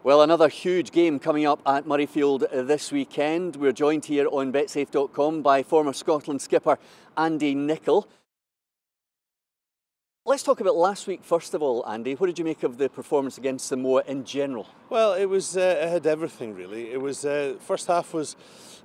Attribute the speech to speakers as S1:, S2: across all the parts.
S1: Well, another huge game coming up at Murrayfield this weekend. We're joined here on betsafe.com by former Scotland skipper Andy Nicol. Let's talk about last week first of all, Andy. What did you make of the performance against Samoa in general?
S2: Well, it had everything really. It was first half was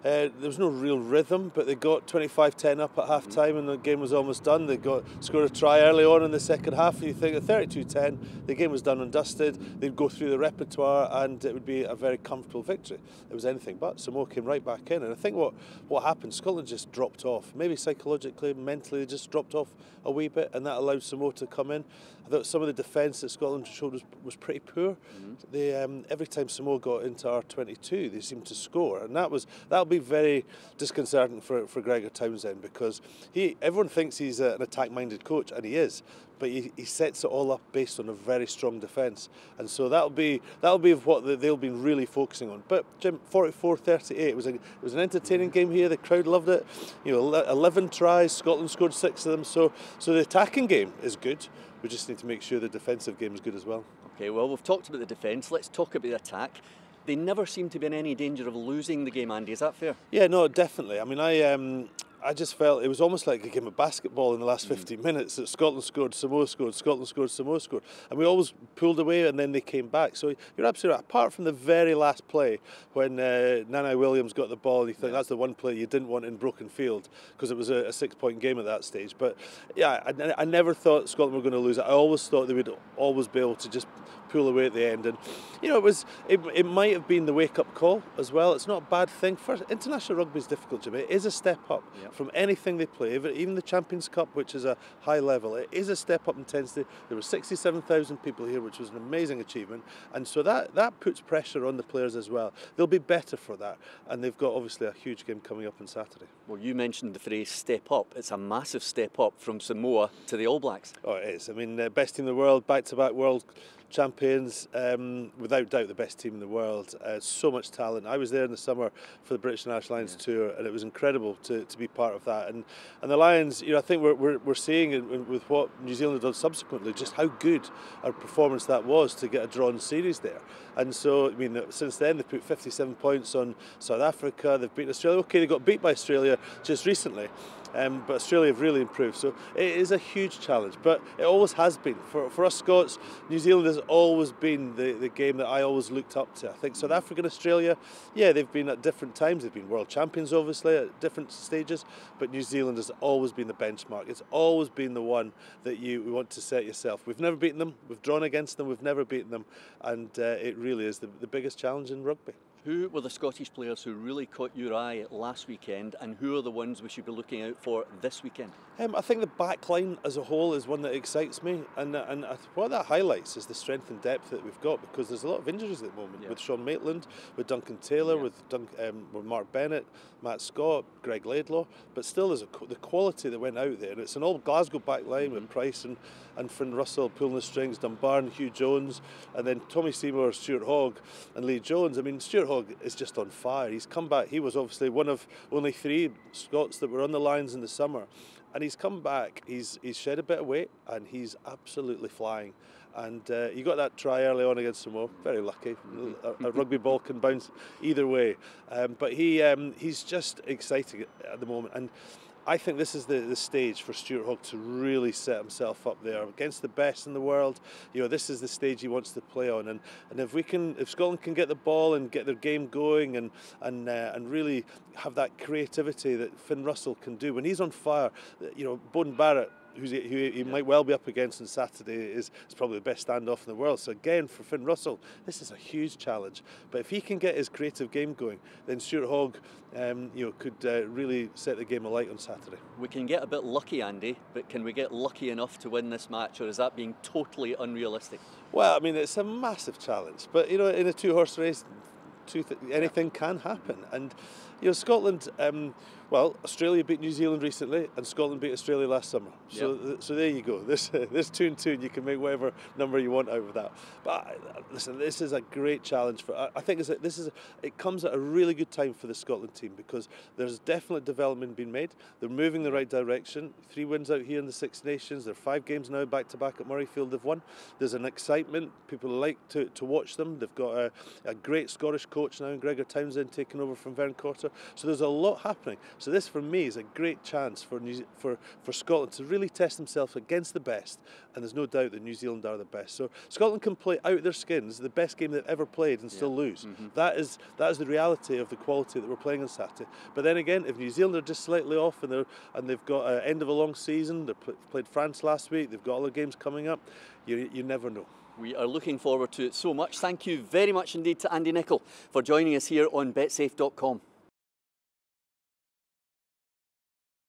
S2: there was no real rhythm, but they got 25-10 up at half time and the game was almost done. They scored a try early on in the second half. And you think at 32-10, the game was done and dusted. They'd go through the repertoire and it would be a very comfortable victory. It was anything but. Samoa came right back in, and I think what happened, Scotland just dropped off. Maybe psychologically, mentally, they just dropped off a wee bit, and that allowed Samoa to come in. I thought some of the defence that Scotland showed was pretty poor. They every time Samoa got into our 22, they seemed to score, and that'll be very disconcerting for Gregor Townsend, because everyone thinks he's an attack-minded coach, and he is. But he sets it all up based on a very strong defence, and so that'll be what they'll be really focusing on. But Jim, 44-38, it was an entertaining game here. The crowd loved it. 11 tries, Scotland scored 6 of them. So the attacking game is good. We just need to make sure the defensive game is good as well.
S1: Okay, well, we've talked about the defence. Let's talk about the attack. They never seem to be in any danger of losing the game, Andy. Is that fair?
S2: Yeah, no, definitely. I mean, I just felt it was almost like a game of basketball in the last 15 minutes. That Scotland scored, Samoa scored, Scotland scored, Samoa scored, and we always pulled away and then they came back. So you're absolutely right. Apart from the very last play when Nana Williams got the ball, you think that's the one play you didn't want in broken field, because it was a 6-point game at that stage. But yeah, I never thought Scotland were going to lose it. I always thought they would always be able to just pull away at the end, and it might have been the wake-up call as well. It's not a bad thing. First, international rugby is difficult, Jimmy. It is a step up from anything they play, even the Champions Cup, which is a high level. It is a step up in intensity. There were 67,000 people here, which was an amazing achievement, and so that puts pressure on the players as well. They'll be better for that, and they've got obviously a huge game coming up on Saturday. Well,
S1: you mentioned the phrase step up. It's a massive step up from Samoa to the All Blacks.
S2: Oh, it is. I mean, best team in the world, back-to-back world champions, without doubt the best team in the world. So much talent. I was there in the summer for the British National Lions tour, and it was incredible to be part of that. And the Lions, I think we're seeing with what New Zealand have done subsequently just how good a performance that was to get a drawn series there. And so, I mean, since then they've put 57 points on South Africa. They've beaten Australia. Okay, they got beat by Australia just recently. But Australia have really improved, so it is a huge challenge, but it always has been. For us Scots, New Zealand has always been the game that I always looked up to. I think South Africa and Australia, yeah, they've been at different times. They've been world champions, obviously, at different stages, but New Zealand has always been the benchmark. It's always been the one that you want to set yourself. We've never beaten them, we've drawn against them, we've never beaten them, and it really is the biggest challenge in rugby.
S1: Who were the Scottish players who really caught your eye last weekend, and who are the ones we should be looking out for this weekend?
S2: I think the back line as a whole is one that excites me, and what that highlights is the strength and depth that we've got, because there's a lot of injuries at the moment, with Sean Maitland, with Duncan Taylor, with Mark Bennett, Matt Scott, Greg Laidlaw, but still there's the quality that went out there, and it's an all Glasgow back line with Price and Finn Russell pulling the strings, Dunbar and Hugh Jones, and then Tommy Seymour, Stuart Hogg and Lee Jones. I mean, Stuart Hogg is just on fire. He's come back. He was obviously one of only 3 Scots that were on the Lions in the summer, and he's come back. He's shed a bit of weight, and he's absolutely flying. And he got that try early on against Samoa. Very lucky. A rugby ball can bounce either way, but he's just exciting at the moment. And I think this is the stage for Stuart Hogg to really set himself up there against the best in the world. This is the stage he wants to play on, and if Scotland can get the ball and get their game going and really have that creativity that Finn Russell can do when he's on fire. Bowden Barrett, who he might well be up against on Saturday, is probably the best standoff in the world. So again, for Finn Russell, this is a huge challenge. But if he can get his creative game going, then Stuart Hogg could really set the game alight on Saturday.
S1: We can get a bit lucky, Andy, but can we get lucky enough to win this match, or is that being totally unrealistic?
S2: Well, I mean, it's a massive challenge, but in a 2-horse race, anything can happen, and You know, Scotland, well, Australia beat New Zealand recently, and Scotland beat Australia last summer. So, so there you go. This 2-2, and you can make whatever number you want out of that. But listen, this is a great challenge for. I think it comes at a really good time for the Scotland team, because there's definite development being made. They're moving in the right direction. 3 wins out here in the Six Nations. There are 5 games now back to back at Murrayfield. They've won. There's an excitement. People like to watch them. They've got a great Scottish coach now, Gregor Townsend, taking over from Vern Cotter. So there's a lot happening. So this, for me, is a great chance for Scotland to really test themselves against the best, and there's no doubt that New Zealand are the best. So Scotland can play out their skins, the best game they've ever played, and still lose. That is the reality of the quality that we're playing on Saturday. But then again, if New Zealand are just slightly off, and they've got an end of a long season, they played France last week, they've got other games coming up, you never know.
S1: We are looking forward to it so much. Thank you very much indeed to Andy Nicol for joining us here on betsafe.com.